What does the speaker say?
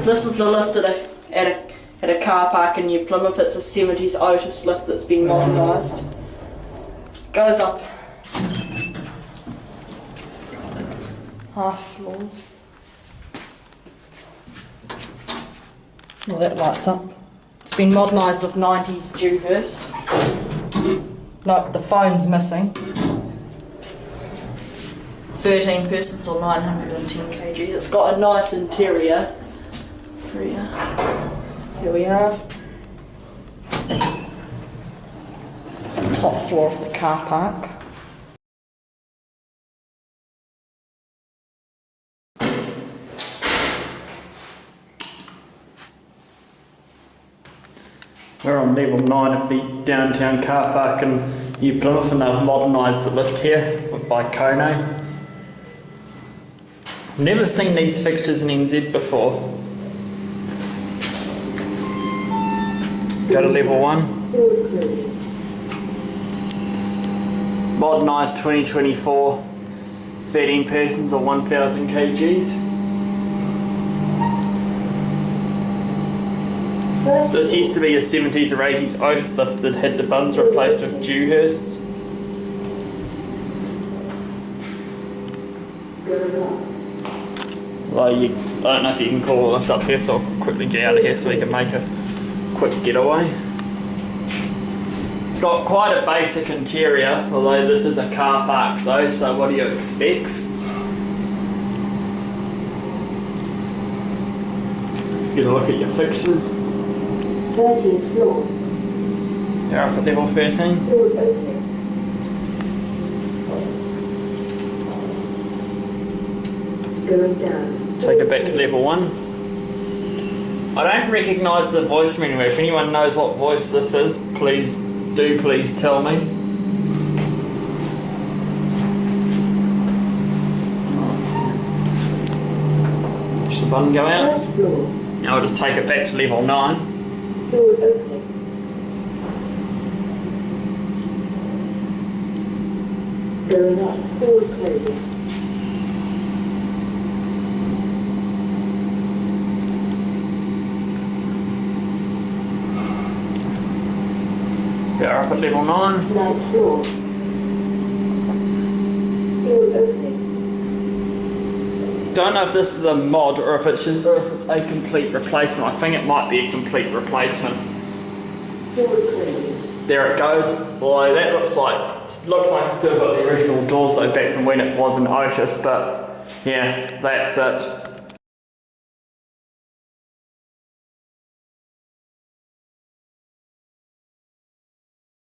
This is the lift at a car park in New Plymouth. It's a 70s OTIS lift that's been modernised. Goes up half floors. Well, that lights up. It's been modernised with 90s Dewhurst. No, the phone's missing. 13 persons or 910 kgs. It's got a nice interior. Here we are. Top floor of the car park. We're on level 9 of the downtown car park in New Plymouth, and they've modernised the lift here by KONE. Never seen these fixtures in NZ before. Go to level 1. Modernised 2024, 13 persons or 1,000 kgs. This used to be a 70s or 80s OTIS lift that had the buns replaced with Dewhurst. Well, I don't know if you can call a lift up here, so I'll quickly get out of here so we can make a quick getaway. It's got quite a basic interior, although this is a car park though, so what do you expect? Let's get a look at your fixtures. 13th floor. You're up at level 13. Doors opening. Going down. Take it back to level 1. I don't recognise the voice from anywhere. If anyone knows what voice this is, please tell me. Should the button go out? First floor. Now I'll just take it back to level 9. Doors opening. Going up. Doors closing. We are up at level 9. 9th floor. Doors opening. Don't know if this is a mod or if it's a complete replacement. I think it might be a complete replacement. Doors closing. There it goes. Although that looks like it's still got the original doors though back from when it was an OTIS, but yeah, that's it.